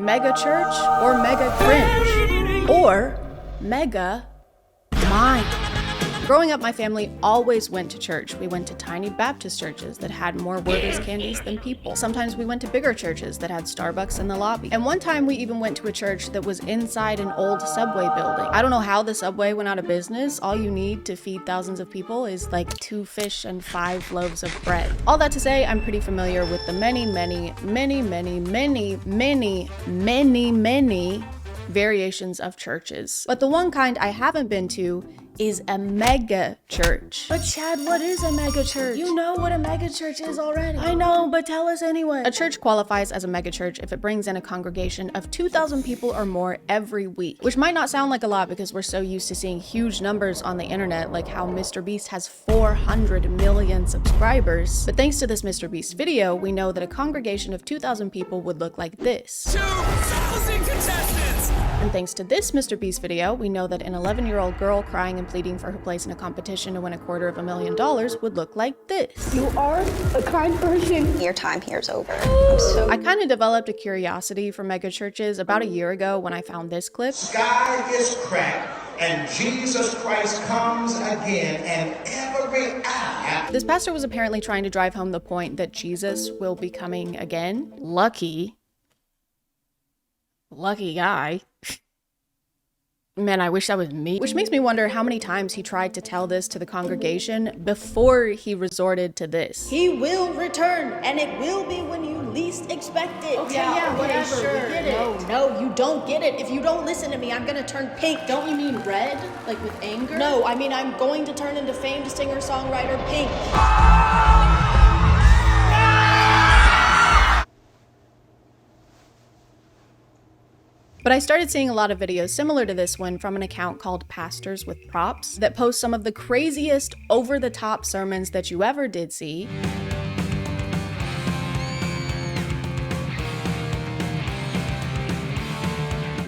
Megachurch or Megacringe or Mega Mind. Growing up, my family always went to church. We went to tiny Baptist churches that had more Werther's candies than people. Sometimes we went to bigger churches that had Starbucks in the lobby. And one time we even went to a church that was inside an old subway building. I don't know how the subway went out of business. All you need to feed thousands of people is like 2 fish and 5 loaves of bread. All that to say, I'm pretty familiar with the many variations of churches. But the one kind I haven't been to is a mega church. But Chad, what is a mega church? You know what a mega church is already. I know, but tell us anyway. A church qualifies as a mega church if it brings in a congregation of 2,000 people or more every week, which might not sound like a lot because we're so used to seeing huge numbers on the internet, like how Mr. Beast has 400 million subscribers. But thanks to this Mr. Beast video, we know that a congregation of 2,000 people would look like this. 2,000 contestants! And thanks to this Mr. Beast video, we know that an 11-year-old girl crying and pleading for her place in a competition to win $250,000 would look like this. You are a kind person. Your time here is over. I kind of developed a curiosity for mega churches about a year ago when I found this clip. Sky is cracked and Jesus Christ comes again and every eye. This pastor was apparently trying to drive home the point that Jesus will be coming again. Lucky guy. Man, I wish that was me. Which makes me wonder how many times he tried to tell this to the congregation before he resorted to this. He will return, and it will be when you least expect it. Okay, yeah, whatever, Sure. we get it. No, you don't get it. If you don't listen to me, I'm gonna turn pink. Don't you mean red? Like with anger? No, I mean I'm going to turn into famed singer-songwriter Pink. But I started seeing a lot of videos similar to this one from an account called Pastors with Props that post some of the craziest over-the-top sermons that you ever did see.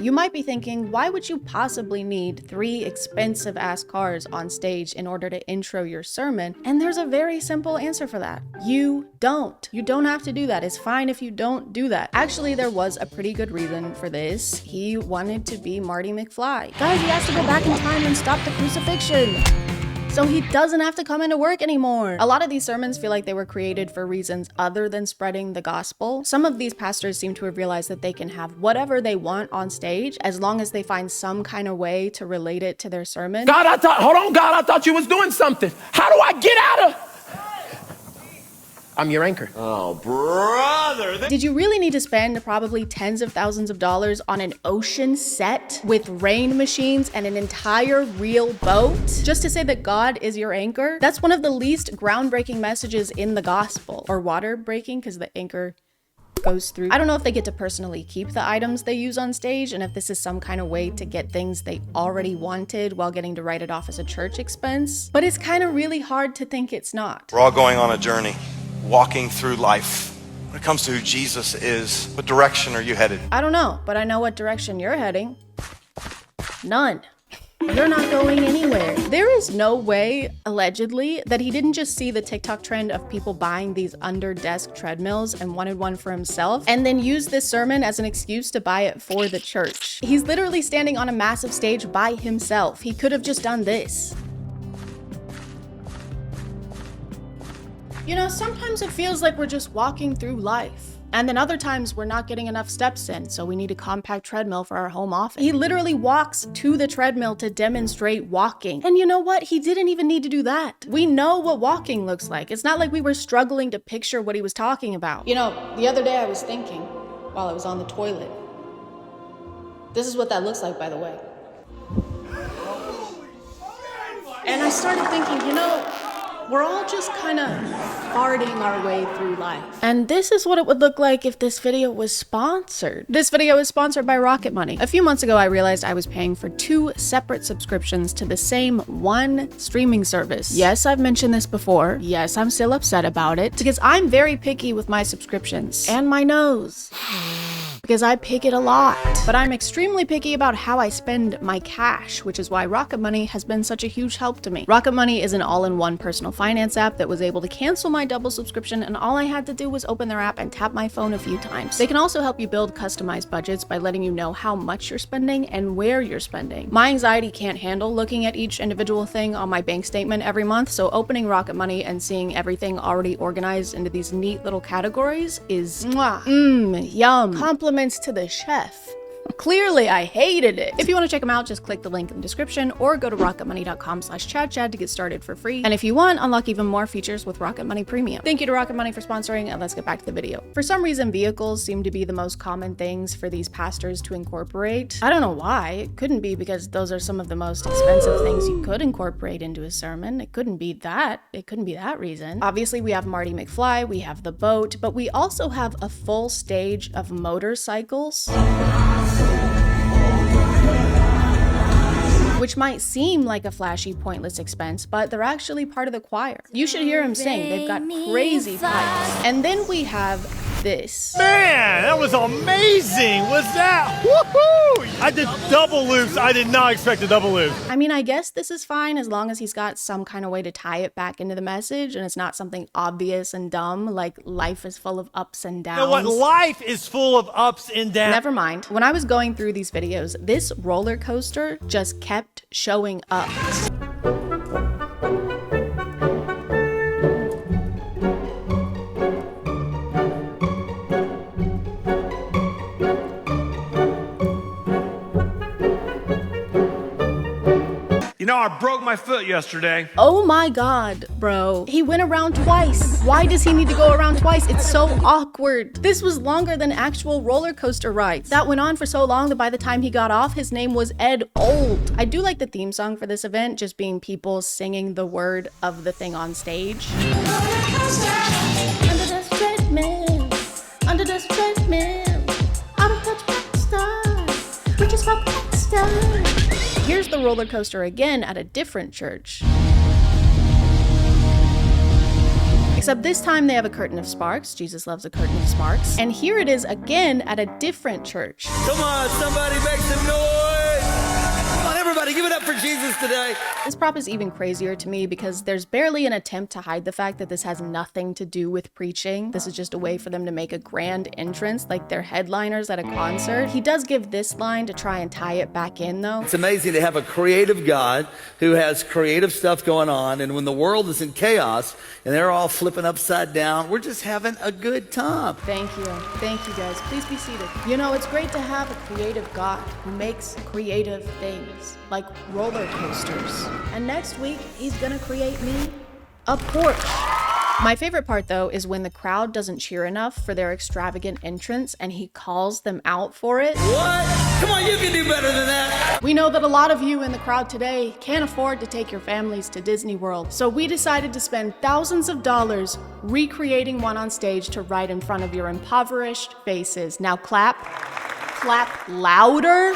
You might be thinking, why would you possibly need 3 expensive-ass cars on stage in order to intro your sermon? And there's a very simple answer for that. You don't. You don't have to do that. It's fine if you don't do that. Actually, there was a pretty good reason for this. He wanted to be Marty McFly. Guys, he has to go back in time and stop the crucifixion, so he doesn't have to come into work anymore. A lot of these sermons feel like they were created for reasons other than spreading the gospel. Some of these pastors seem to have realized that they can have whatever they want on stage as long as they find some kind of way to relate it to their sermon. God, I thought you was doing something. How do I get out of? I'm your anchor. Oh, brother. Did you really need to spend probably tens of thousands of dollars on an ocean set with rain machines and an entire real boat just to say that God is your anchor? That's one of the least groundbreaking messages in the gospel. Or water breaking, because the anchor goes through. I don't know if they get to personally keep the items they use on stage and if this is some kind of way to get things they already wanted while getting to write it off as a church expense, but it's kind of really hard to think it's not. We're all going on a journey, walking through life. When it comes to who Jesus is, what direction are you headed? I don't know, but I know what direction you're heading. None. You're not going anywhere. There is no way, allegedly, that he didn't just see the TikTok trend of people buying these under-desk treadmills and wanted one for himself, and then use this sermon as an excuse to buy it for the church. He's literally standing on a massive stage by himself. He could have just done this. You know, sometimes it feels like we're just walking through life. And then other times we're not getting enough steps in, so we need a compact treadmill for our home office. He literally walks to the treadmill to demonstrate walking. And you know what? He didn't even need to do that. We know what walking looks like. It's not like we were struggling to picture what he was talking about. You know, the other day I was thinking while I was on the toilet. This is what that looks like, by the way. And I started thinking, you know, we're all just kind of farting our way through life. And this is what it would look like if this video was sponsored. This video is sponsored by Rocket Money. A few months ago, I realized I was paying for 2 separate subscriptions to the same one streaming service. Yes, I've mentioned this before. Yes, I'm still upset about it because I'm very picky with my subscriptions and my nose. because I pick it a lot. But I'm extremely picky about how I spend my cash, which is why Rocket Money has been such a huge help to me. Rocket Money is an all-in-one personal finance app that was able to cancel my double subscription, and all I had to do was open their app and tap my phone a few times. They can also help you build customized budgets by letting you know how much you're spending and where you're spending. My anxiety can't handle looking at each individual thing on my bank statement every month, so opening Rocket Money and seeing everything already organized into these neat little categories is yum. Compliments to the chef. Clearly, I hated it. If you want to check them out, just click the link in the description or go to rocketmoney.com/chadchad to get started for free. And if you want, unlock even more features with Rocket Money Premium. Thank you to Rocket Money for sponsoring, and let's get back to the video. For some reason, vehicles seem to be the most common things for these pastors to incorporate. I don't know why. It couldn't be because those are some of the most expensive things you could incorporate into a sermon. It couldn't be that. It couldn't be that reason. Obviously, we have Marty McFly, we have the boat, but we also have a full stage of motorcycles, which might seem like a flashy, pointless expense, but they're actually part of the choir. You should hear them sing. They've got crazy pipes. And then we have this. Man, that was amazing. Was that? Woohoo! I did double loops. I did not expect a double loop. I mean, I guess this is fine as long as he's got some kind of way to tie it back into the message and it's not something obvious and dumb, like life is full of ups and downs. You know what? Life is full of ups and downs. Never mind. When I was going through these videos, this roller coaster just kept showing up. You know, I broke my foot yesterday. Oh my god, bro. He went around twice. Why does he need to go around twice? It's so awkward. This was longer than actual roller coaster rides. That went on for so long that by the time he got off, his name was Ed Old. I do like the theme song for this event, just being people singing the word of the thing on stage. Under the treadmill, under the treadmill, out of touch rock star, we just rock star. Here's the roller coaster again at a different church. Except this time they have a curtain of sparks. Jesus loves a curtain of sparks. And here it is again at a different church. Come on, somebody make some noise! Come on, everybody, give it up for Jesus today. This prop is even crazier to me because there's barely an attempt to hide the fact that this has nothing to do with preaching. This is just a way for them to make a grand entrance like they're headliners at a concert. He does give this line to try and tie it back in though. It's amazing to have a creative God who has creative stuff going on, and when the world is in chaos and they're all flipping upside down, we're just having a good time. Thank you. Thank you guys. Please be seated. You know, it's great to have a creative God who makes creative things like roller coasters. And next week, he's gonna create me a Porsche. My favorite part though is when the crowd doesn't cheer enough for their extravagant entrance and he calls them out for it. What? Come on, you can do better than that. We know that a lot of you in the crowd today can't afford to take your families to Disney World, so we decided to spend thousands of dollars recreating one on stage to right in front of your impoverished faces. Now clap. Clap louder.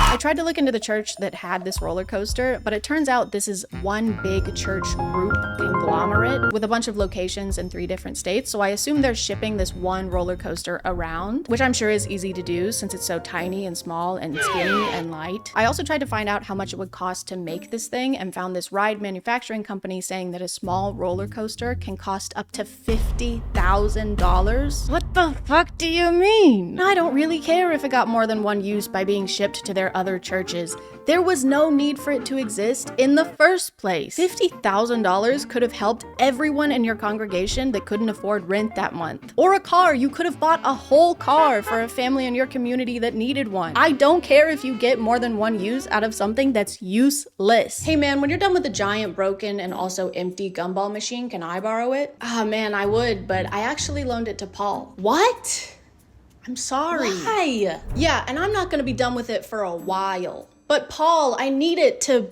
I tried to look into the church that had this roller coaster, but it turns out this is one big church group conglomerate with a bunch of locations in 3 different states. So I assume they're shipping this one roller coaster around, which I'm sure is easy to do since it's so tiny and small and skinny and light. I also tried to find out how much it would cost to make this thing and found this ride manufacturing company saying that a small roller coaster can cost up to $50,000. What the fuck do you mean? I don't really care if it got more than one use by being shipped to their other churches. There was no need for it to exist in the first place. $50,000 could have helped everyone in your congregation that couldn't afford rent that month. Or a car. You could have bought a whole car for a family in your community that needed one. I don't care if you get more than one use out of something that's useless. Hey man, when you're done with the giant, broken, and also empty gumball machine, can I borrow it? Ah man, I would, but I actually loaned it to Paul. What? I'm sorry. Why? Yeah, and I'm not gonna be done with it for a while. But Paul, I need it to...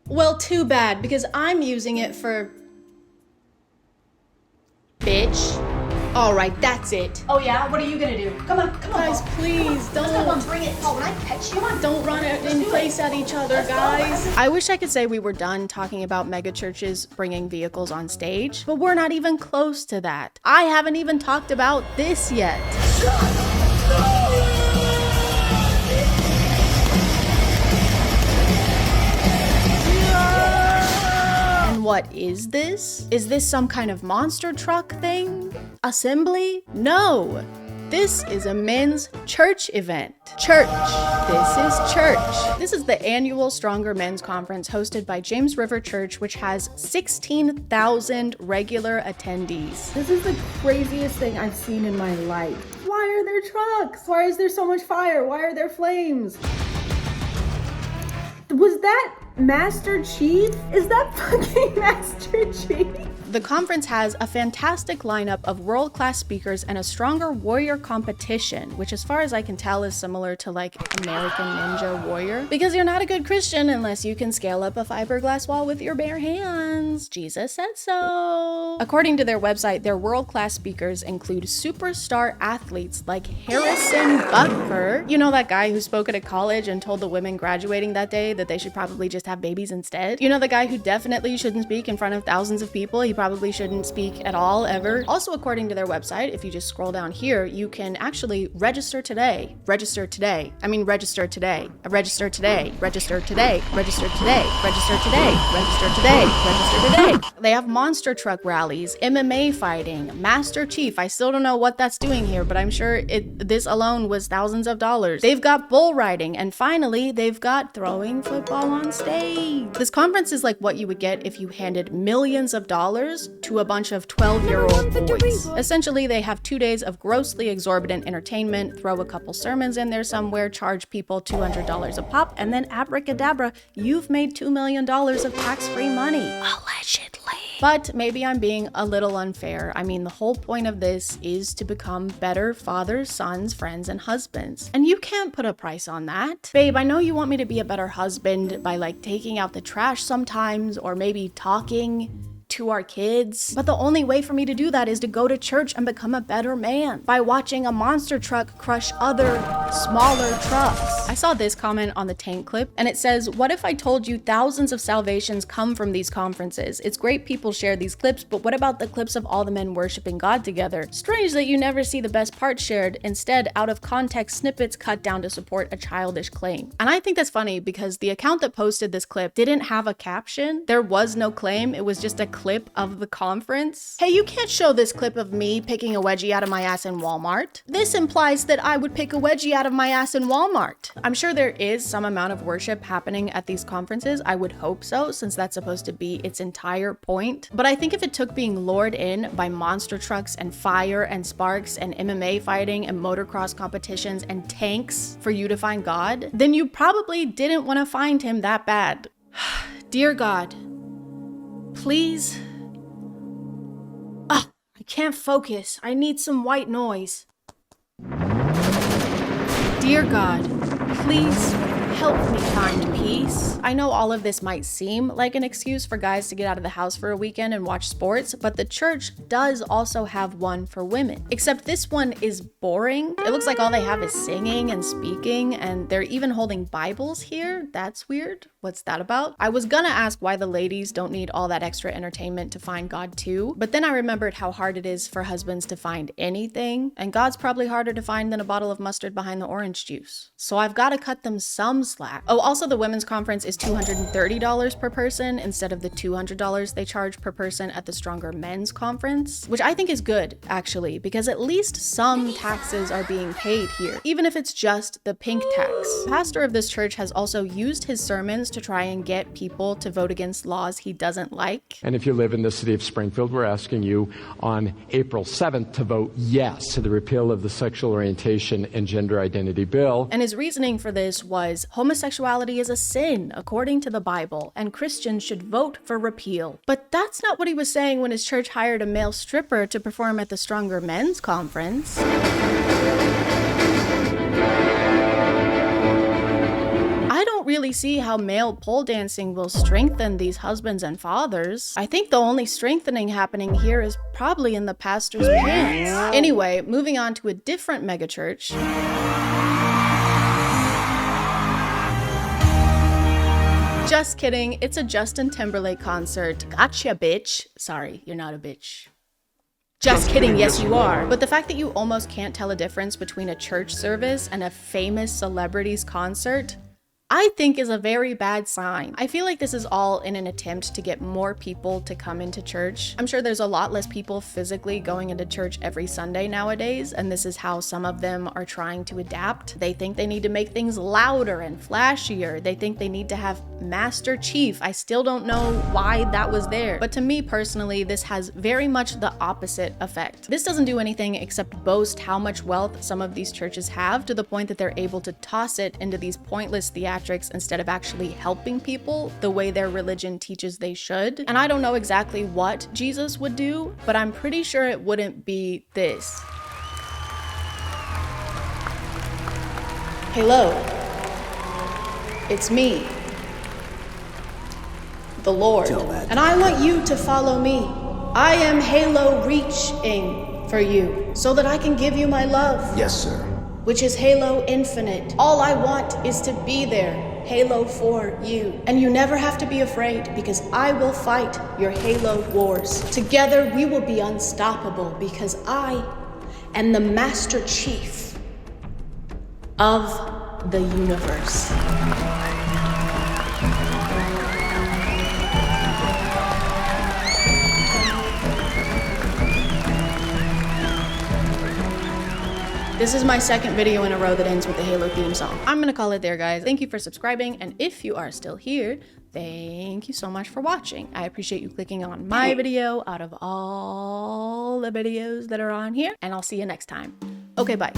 Well, too bad, because I'm using it for... Bitch. All right, that's it. Oh yeah? What are you gonna do? Come on, Guys, please Let's go, don't. bring it. Oh, when I catch you, Don't run it in place at each other, guys. I wish I could say we were done talking about megachurches bringing vehicles on stage, but we're not even close to that. I haven't even talked about this yet. And what is this? Is this some kind of monster truck thing? Assembly? No. This is a men's church event. Church. This is church. This is the annual Stronger Men's Conference hosted by James River Church, which has 16,000 regular attendees. This is the craziest thing I've seen in my life. Why are there trucks? Why is there so much fire? Why are there flames? Was that Master Chief? Is that fucking Master Chief? The conference has a fantastic lineup of world-class speakers and a stronger warrior competition, which as far as I can tell is similar to like American Ninja Warrior. Because you're not a good Christian unless you can scale up a fiberglass wall with your bare hands. Jesus said so. According to their website, their world-class speakers include superstar athletes like Harrison Butker. You know that guy who spoke at a college and told the women graduating that day that they should probably just have babies instead? You know the guy who definitely shouldn't speak in front of thousands of people? He probably shouldn't speak at all, ever. Also, according to their website, if you just scroll down here, you can actually register today. Register today. I mean, register today. Register today. Register today. Register today. Register today. Register today. Register today. They have monster truck rallies, MMA fighting, Master Chief. I still don't know what that's doing here, but I'm sure this alone was thousands of dollars. They've got bull riding, and finally, they've got throwing football on stage. This conference is like what you would get if you handed millions of dollars to a bunch of 12-year-old boys. Essentially, they have 2 days of grossly exorbitant entertainment, throw a couple sermons in there somewhere, charge people $200 a pop, and then abracadabra, you've made $2 million of tax-free money. Allegedly. But maybe I'm being a little unfair. I mean, the whole point of this is to become better fathers, sons, friends, and husbands. And you can't put a price on that. Babe, I know you want me to be a better husband by like taking out the trash sometimes, or maybe talking to our kids. But the only way for me to do that is to go to church and become a better man by watching a monster truck crush other smaller trucks. I saw this comment on the Tank clip and it says, "What if I told you thousands of salvations come from these conferences? It's great people share these clips, but what about the clips of all the men worshiping God together? Strange that you never see the best part shared. Instead, out of context snippets cut down to support a childish claim." And I think that's funny because the account that posted this clip didn't have a caption. There was no claim. It was just a clip of the conference. Hey, you can't show this clip of me picking a wedgie out of my ass in Walmart. This implies that I would pick a wedgie out of my ass in Walmart. I'm sure there is some amount of worship happening at these conferences. I would hope so, since that's supposed to be its entire point. But I think if it took being lured in by monster trucks and fire and sparks and MMA fighting and motocross competitions and tanks for you to find God, then you probably didn't want to find him that bad. Dear God, please. I can't focus. I need some white noise. Dear God, please help me find peace. I know all of this might seem like an excuse for guys to get out of the house for a weekend and watch sports, but the church does also have one for women. Except this one is boring. It looks like all they have is singing and speaking, and they're even holding Bibles here. That's weird. What's that about? I was gonna ask why the ladies don't need all that extra entertainment to find God too, but then I remembered how hard it is for husbands to find anything, and God's probably harder to find than a bottle of mustard behind the orange juice. So I've gotta cut them some slack. Oh, also the women's conference is $230 per person instead of the $200 they charge per person at the Stronger Men's Conference, which I think is good, actually, because at least some taxes are being paid here, even if it's just the pink tax. The pastor of this church has also used his sermons to try and get people to vote against laws he doesn't like. And if you live in the city of Springfield, we're asking you on April 7th to vote yes to the repeal of the Sexual Orientation and Gender Identity Bill. And his reasoning for this was homosexuality is a sin according to the Bible, and Christians should vote for repeal. But that's not what he was saying when his church hired a male stripper to perform at the Stronger Men's Conference. really see how male pole dancing will strengthen these husbands and fathers. I think the only strengthening happening here is probably in the pastor's pants. Anyway, moving on to a different megachurch. Just kidding, it's a Justin Timberlake concert. Gotcha, bitch. Sorry, you're not a bitch. Just kidding, yes you are. But the fact that you almost can't tell a difference between a church service and a famous celebrity's concert, I think is a very bad sign. I feel like this is all in an attempt to get more people to come into church. I'm sure there's a lot less people physically going into church every Sunday nowadays, and this is how some of them are trying to adapt. They think they need to make things louder and flashier. They think they need to have Master Chief. I still don't know why that was there. But to me personally, this has very much the opposite effect. This doesn't do anything except boast how much wealth some of these churches have, to the point that they're able to toss it into these pointless theatrics instead of actually helping people the way their religion teaches they should. And I don't know exactly what Jesus would do, but I'm pretty sure it wouldn't be this. Hello, it's me, the Lord, and I want you to follow me. I am Halo reaching for you so that I can give you my love. Yes, sir. Which is Halo Infinite. All I want is to be there, Halo for you. And you never have to be afraid, because I will fight your Halo wars. Together we will be unstoppable, because I am the Master Chief of the universe. This is my second video in a row that ends with the Halo theme song. I'm gonna call it there, guys. Thank you for subscribing, and if you are still here, thank you so much for watching. I appreciate you clicking on my video out of all the videos that are on here, and I'll see you next time. Okay, bye.